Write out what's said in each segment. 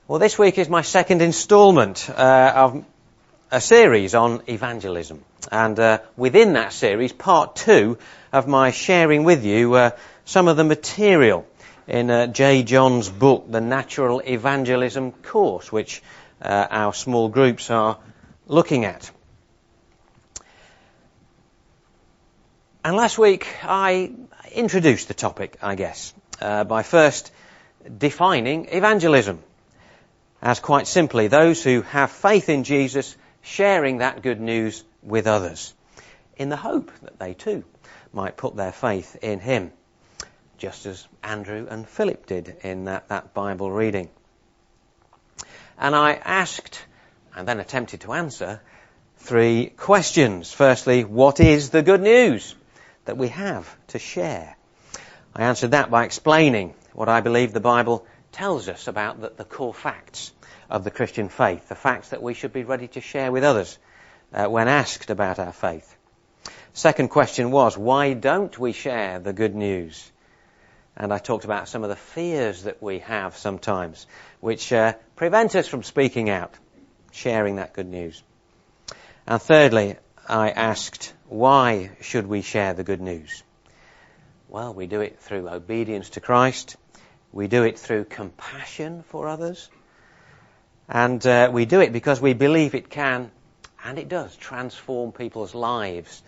Well, this week is my second instalment of a series on evangelism. And within that series, part 2 of my sharing with you some of the material in J. John's book, The Natural Evangelism Course, which our small groups are looking at. And last week I introduced the topic, I guess, by first defining evangelism as quite simply those who have faith in Jesus sharing that good news with others, in the hope that they too might put their faith in him, just as Andrew and Philip did in that Bible reading. And I asked, and then attempted to answer, 3 questions. Firstly, what is the good news that we have to share? I answered that by explaining what I believe the Bible tells us about the core facts of the Christian faith, the facts that we should be ready to share with others when asked about our faith. Second question was, why don't we share the good news? And I talked about some of the fears that we have sometimes, which prevent us from speaking out, sharing that good news. And thirdly, I asked, why should we share the good news? Well, we do it through obedience to Christ. We do it through compassion for others. And we do it because we believe it can, and it does, transform people's lives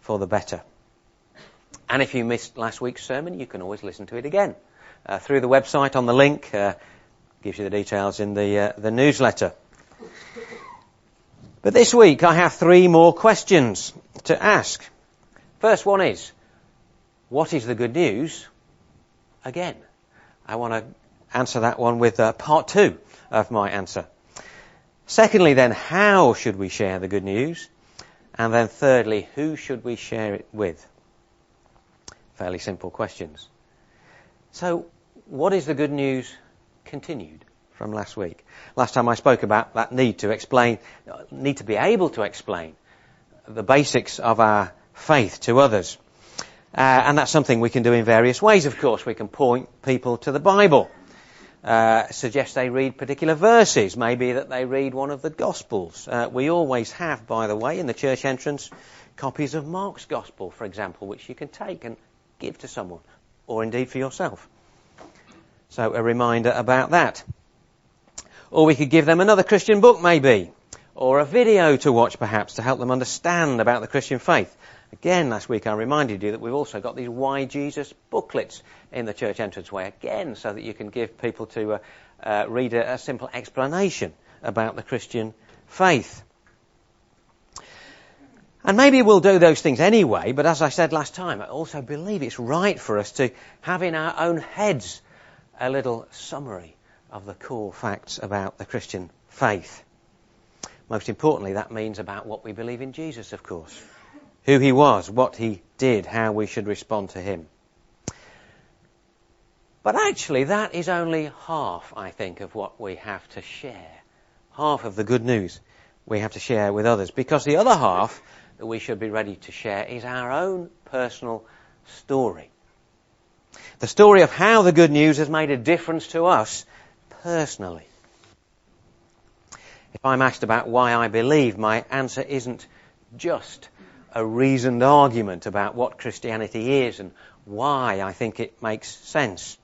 for the better. And if you missed last week's sermon, you can always listen to it again through the website on the link. Gives you the details in the newsletter. But this week I have 3 more questions to ask. First one is, what is the good news? Again, I want to answer that one with part 2 of my answer. Secondly then, how should we share the good news? And then thirdly, who should we share it with? Fairly simple questions. So, what is the good news continued from last week? Last time I spoke about that need to be able to explain the basics of our faith to others. And that's something we can do in various ways, of course. We can point people to the Bible, suggest they read particular verses, maybe that they read one of the Gospels. We always have, by the way, in the church entrance, copies of Mark's Gospel, for example, which you can take and give to someone, or indeed for yourself. So a reminder about that. Or we could give them another Christian book, maybe, or a video to watch, perhaps, to help them understand about the Christian faith. Again, last week I reminded you that we've also got these Why Jesus booklets in the church entranceway, again, so that you can give people to read a simple explanation about the Christian faith. And maybe we'll do those things anyway, but as I said last time, I also believe it's right for us to have in our own heads a little summary of the core facts about the Christian faith. Most importantly, that means about what we believe in Jesus, of course. Who he was, what he did, how we should respond to him. But actually, that is only half, I think, of what we have to share. Half of the good news we have to share with others. Because the other half that we should be ready to share is our own personal story. The story of how the good news has made a difference to us personally. If I'm asked about why I believe, my answer isn't just a reasoned argument about what Christianity is and why I think it makes sense.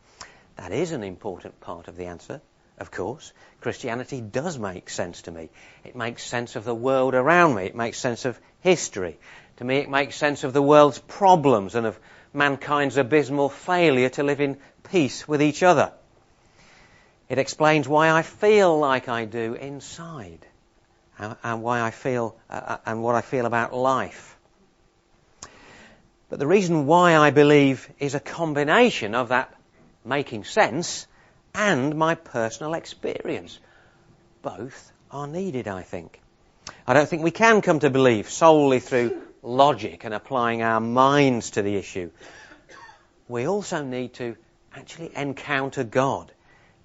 That is an important part of the answer, of course. Christianity does make sense to me. It makes sense of the world around me. It makes sense of history. To me, it makes sense of the world's problems and of mankind's abysmal failure to live in peace with each other. It explains why I feel like I do inside and why I feel and what I feel about life. But the reason why I believe is a combination of that making sense and my personal experience. Both are needed, I think. I don't think we can come to believe solely through logic and applying our minds to the issue. We also need to actually encounter God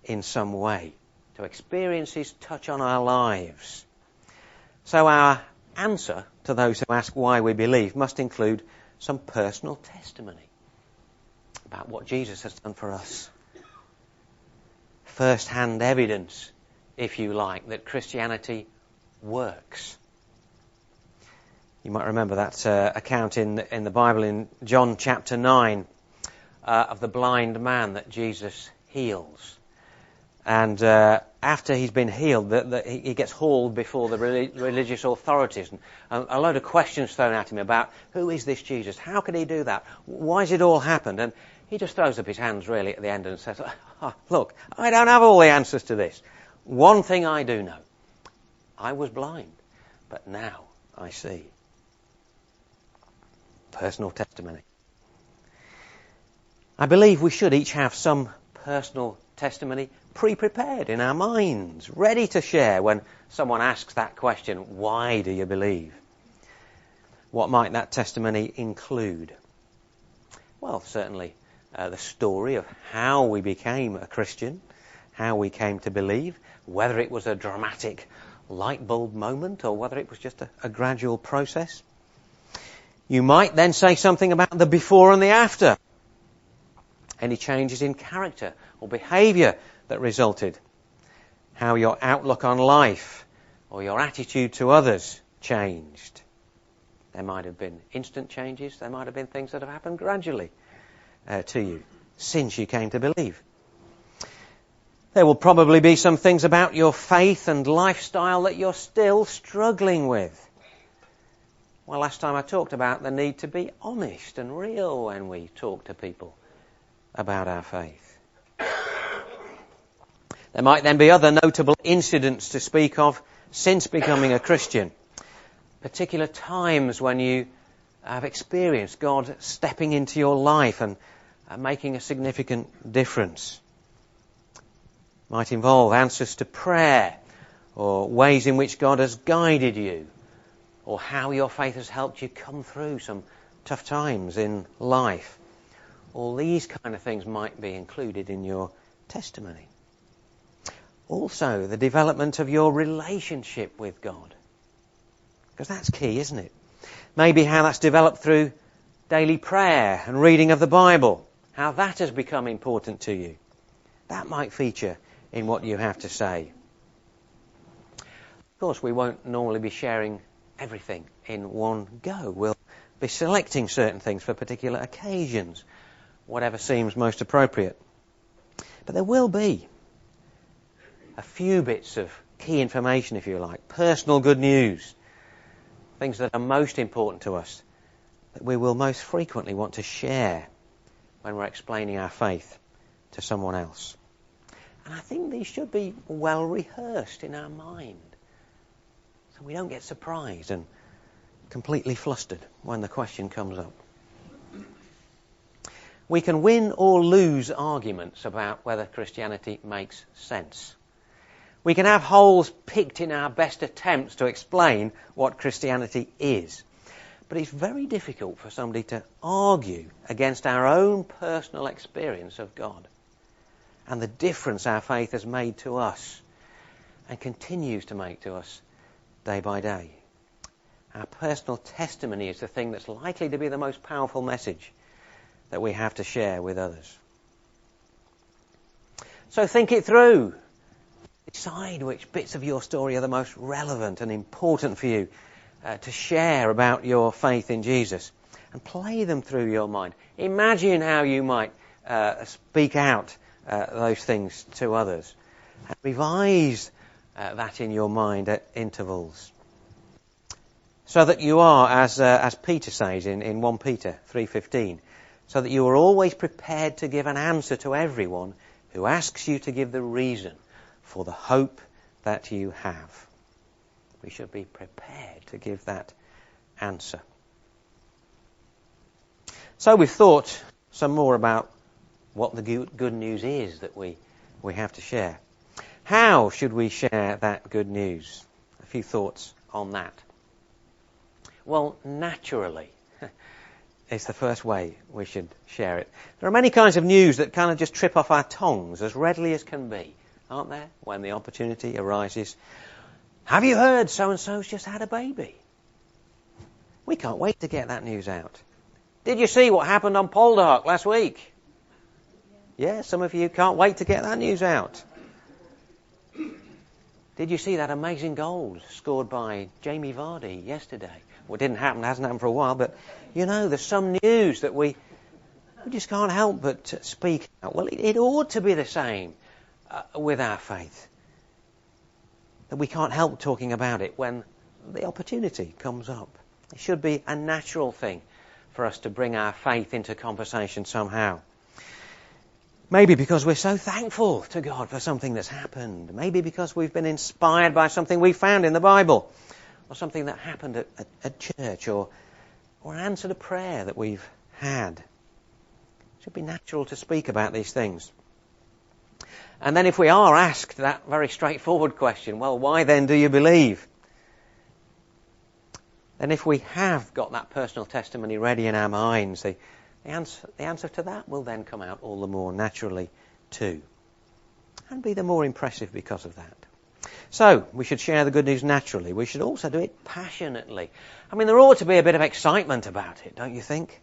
in some way, to experience his touch on our lives. So our answer to those who ask why we believe must include some personal testimony about what Jesus has done for us. First-hand evidence if you like, that Christianity works. You might remember that account in the Bible in John chapter 9 of the blind man that Jesus heals. And after he's been healed, he gets hauled before the religious authorities. And a load of questions thrown at him about, who is this Jesus? How could he do that? Why has it all happened? And he just throws up his hands really at the end and says, oh, look, I don't have all the answers to this. One thing I do know. I was blind, but now I see. Personal testimony. I believe we should each have some personal testimony pre-prepared in our minds, ready to share when someone asks that question, why do you believe? What might that testimony include? Well, certainly the story of how we became a Christian, how we came to believe, whether it was a dramatic light bulb moment or whether it was just a gradual process. You might then say something about the before and the after. Any changes in character or behaviour that resulted. How your outlook on life or your attitude to others changed. There might have been instant changes. There might have been things that have happened gradually to you since you came to believe. There will probably be some things about your faith and lifestyle that you're still struggling with. Well, last time I talked about the need to be honest and real when we talk to people about our faith. There might then be other notable incidents to speak of since becoming a Christian. Particular times when you have experienced God stepping into your life and making a significant difference. Might involve answers to prayer or ways in which God has guided you or how your faith has helped you come through some tough times in life. All these kind of things might be included in your testimony. Also, the development of your relationship with God. Because that's key, isn't it? Maybe how that's developed through daily prayer and reading of the Bible. How that has become important to you. That might feature in what you have to say. Of course, we won't normally be sharing everything in one go. We'll be selecting certain things for particular occasions, whatever seems most appropriate. But there will be a few bits of key information, if you like, personal good news, things that are most important to us, that we will most frequently want to share when we're explaining our faith to someone else. And I think these should be well rehearsed in our mind, so we don't get surprised and completely flustered when the question comes up. We can win or lose arguments about whether Christianity makes sense. We can have holes picked in our best attempts to explain what Christianity is. But it's very difficult for somebody to argue against our own personal experience of God and the difference our faith has made to us and continues to make to us day by day. Our personal testimony is the thing that's likely to be the most powerful message that we have to share with others. So think it through. Decide which bits of your story are the most relevant and important for you to share about your faith in Jesus. And play them through your mind. Imagine how you might speak out those things to others. And revise that in your mind at intervals. So that you are, as Peter says in 1 Peter 3:15, so that you are always prepared to give an answer to everyone who asks you to give the reason for the hope that you have. We should be prepared to give that answer. So we've thought some more about what the good news is that we have to share. How should we share that good news? A few thoughts on that. Well, naturally is the first way we should share it. There are many kinds of news that kind of just trip off our tongues as readily as can be, aren't there, when the opportunity arises? Have you heard so-and-so's just had a baby? We can't wait to get that news out. Did you see what happened on Poldark last week? Yeah, some of you can't wait to get that news out. Did you see that amazing goal scored by Jamie Vardy yesterday? Well, it didn't happen, hasn't happened for a while, but there's some news that we just can't help but speak out. Well, it ought to be the same with our faith. That we can't help talking about it when the opportunity comes up. It should be a natural thing for us to bring our faith into conversation somehow. Maybe because we're so thankful to God for something that's happened. Maybe because we've been inspired by something we found in the Bible. Or something that happened at church. Or an answer to prayer that we've had. It should be natural to speak about these things. And then if we are asked that very straightforward question, well, why then do you believe? Then if we have got that personal testimony ready in our minds, the answer to that will then come out all the more naturally too. And be the more impressive because of that. So, we should share the good news naturally. We should also do it passionately. I mean, there ought to be a bit of excitement about it, don't you think?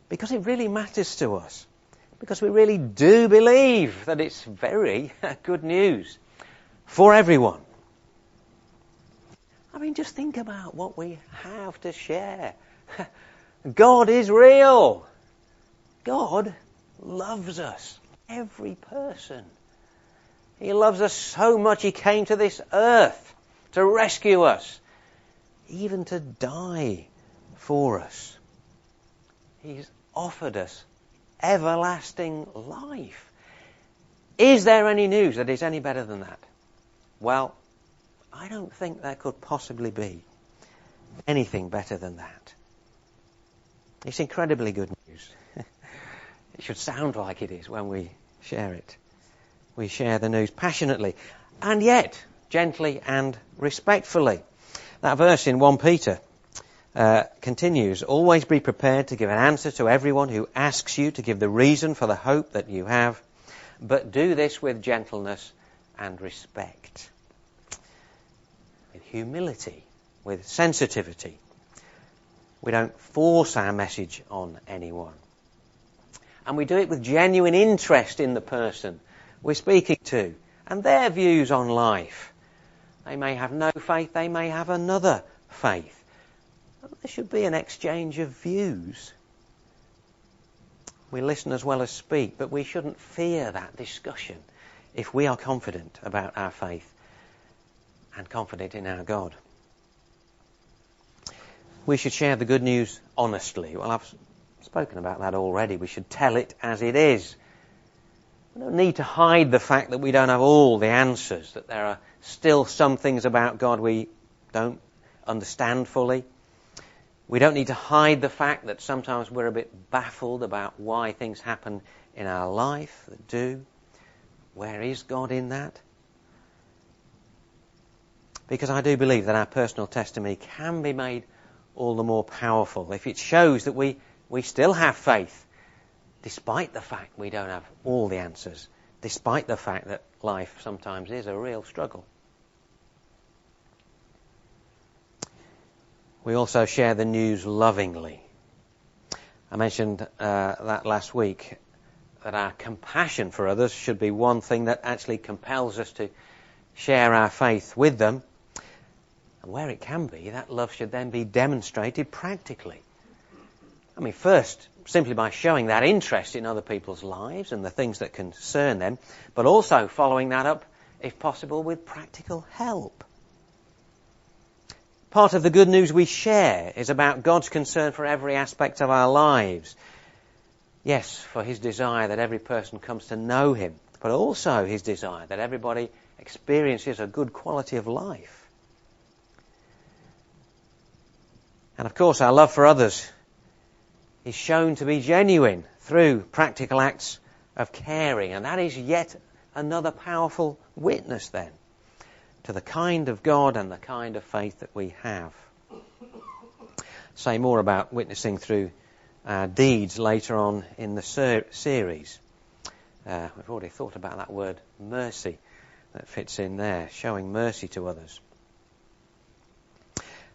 Because it really matters to us. Because we really do believe that it's very good news for everyone. I mean, just think about what we have to share. God is real. God loves us, every person. He loves us so much he came to this earth to rescue us, even to die for us. He's offered us everlasting life. Is there any news that is any better than that? Well, I don't think there could possibly be anything better than that. It's incredibly good news. It should sound like it is when we share it. We share the news passionately, and yet gently and respectfully. That verse in 1 Peter continues, always be prepared to give an answer to everyone who asks you to give the reason for the hope that you have, but do this with gentleness and respect. With humility, with sensitivity. We don't force our message on anyone. And we do it with genuine interest in the person we're speaking to and their views on life. They may have no faith, they may have another faith. There should be an exchange of views. We listen as well as speak, but we shouldn't fear that discussion if we are confident about our faith and confident in our God. We should share the good news honestly. Well, I've spoken about that already. We should tell it as it is. We don't need to hide the fact that we don't have all the answers, that there are still some things about God we don't understand fully. We don't need to hide the fact that sometimes we're a bit baffled about why things happen in our life that do. Where is God in that? Because I do believe that our personal testimony can be made all the more powerful if it shows that we still have faith, despite the fact we don't have all the answers, despite the fact that life sometimes is a real struggle. We also share the news lovingly. I mentioned that last week, that our compassion for others should be one thing that actually compels us to share our faith with them. And where it can be, that love should then be demonstrated practically. I mean, first, simply by showing that interest in other people's lives and the things that concern them, but also following that up, if possible, with practical help. Part of the good news we share is about God's concern for every aspect of our lives. Yes, for his desire that every person comes to know him, but also his desire that everybody experiences a good quality of life. And of course, our love for others is shown to be genuine through practical acts of caring. And that is yet another powerful witness then to the kind of God and the kind of faith that we have. Say more about witnessing through our deeds later on in the series. We've already thought about that word mercy that fits in there, showing mercy to others.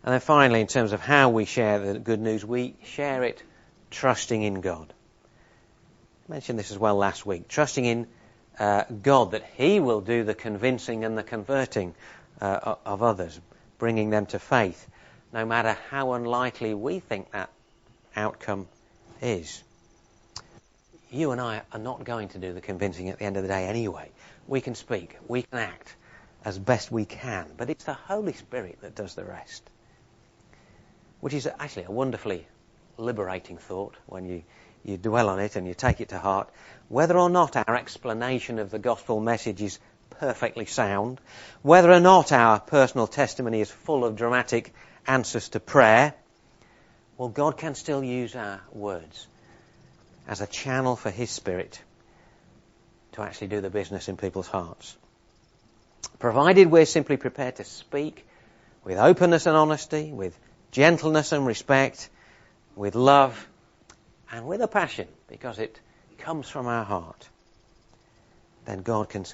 And then finally, in terms of how we share the good news, we share it trusting in God. I mentioned this as well last week. Trusting in God that He will do the convincing and the converting of others, bringing them to faith, no matter how unlikely we think that outcome is. You and I are not going to do the convincing at the end of the day anyway. We can speak, we can act as best we can, but it's the Holy Spirit that does the rest. Which is actually a wonderfully liberating thought when you dwell on it and you take it to heart. Whether or not our explanation of the gospel message is perfectly sound, whether or not our personal testimony is full of dramatic answers to prayer, well, God can still use our words as a channel for His Spirit to actually do the business in people's hearts. Provided we're simply prepared to speak with openness and honesty, with gentleness and respect, with love and with a passion, because it comes from our heart, then God can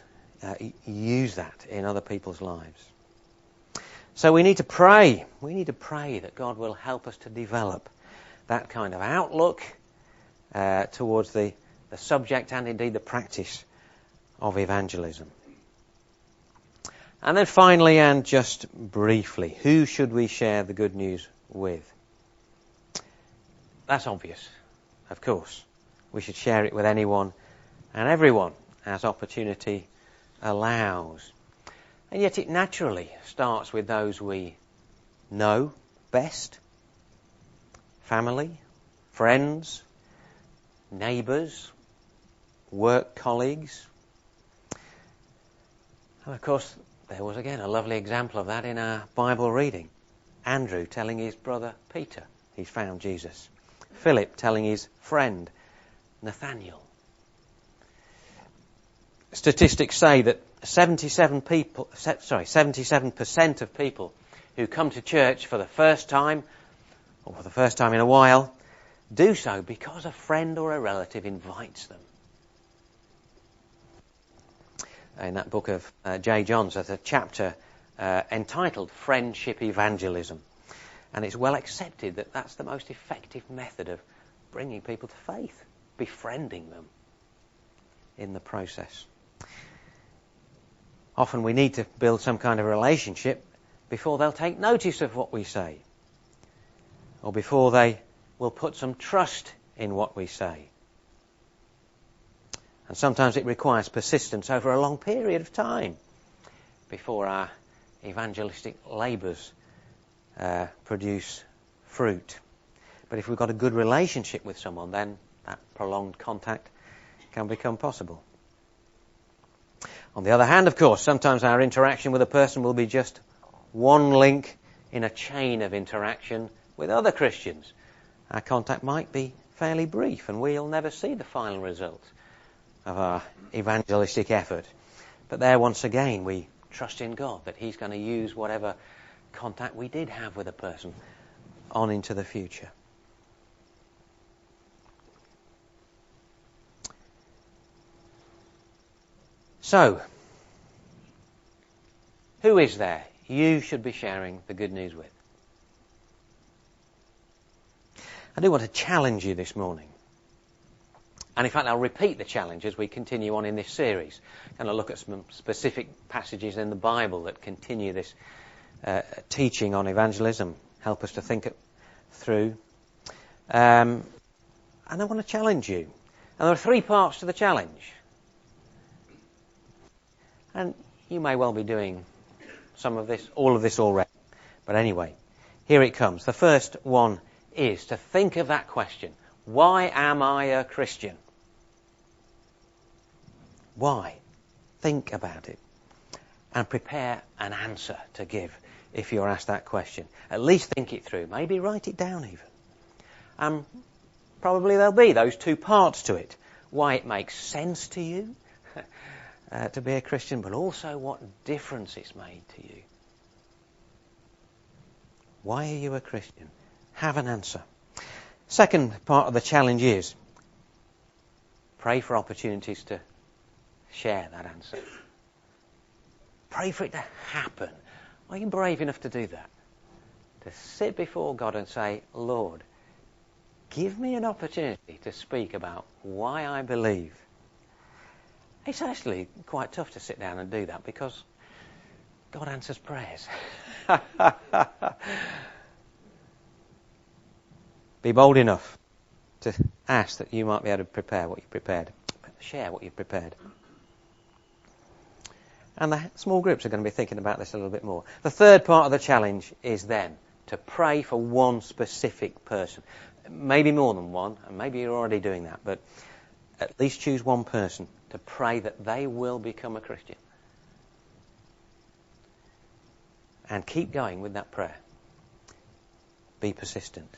use that in other people's lives. So we need to pray. We need to pray that God will help us to develop that kind of outlook towards the subject and indeed the practice of evangelism. And then finally, and just briefly, who should we share the good news with? That's obvious, of course. We should share it with anyone and everyone as opportunity allows. And yet it naturally starts with those we know best. Family, friends, neighbours, work colleagues. And of course, there was again a lovely example of that in our Bible reading. Andrew telling his brother Peter he's found Jesus. Philip telling his friend Nathaniel. Statistics say that 77% of people who come to church for the first time, or for the first time in a while, do so because a friend or a relative invites them. In that book of J. John's, there's a chapter entitled Friendship Evangelism. And it's well accepted that that's the most effective method of bringing people to faith, befriending them in the process. Often we need to build some kind of relationship before they'll take notice of what we say, or before they will put some trust in what we say. And sometimes it requires persistence over a long period of time before our evangelistic labours produce fruit. But if we've got a good relationship with someone, then that prolonged contact can become possible. On the other hand, of course, sometimes our interaction with a person will be just one link in a chain of interaction with other Christians. Our contact might be fairly brief and we'll never see the final result of our evangelistic effort. But there, once again, we trust in God that He's going to use whatever contact we did have with a person on into the future. So, who is there you should be sharing the good news with? I do want to challenge you this morning. And in fact, I'll repeat the challenge as we continue on in this series. And I'll look at some specific passages in the Bible that continue this teaching on evangelism, help us to think it through. And I want to challenge you. And there are 3 parts to the challenge. And you may well be doing some of this, all of this already. But anyway, here it comes. The first one is to think of that question. Why am I a Christian? Why? Think about it. And prepare an answer to give if you're asked that question. At least think it through. Maybe write it down even. Probably there'll be those 2 parts to it. Why it makes sense to you to be a Christian, but also what difference it's made to you. Why are you a Christian? Have an answer. Second part of the challenge is pray for opportunities to share that answer. Pray for it to happen. Are you brave enough to do that? To sit before God and say, Lord, give me an opportunity to speak about why I believe. It's actually quite tough to sit down and do that because God answers prayers. Be bold enough to ask that you might be able to prepare what you've prepared. Share what you've prepared. And the small groups are going to be thinking about this a little bit more. The third part of the challenge is then to pray for one specific person. Maybe more than one, and maybe you're already doing that, but at least choose one person to pray that they will become a Christian. And keep going with that prayer. Be persistent.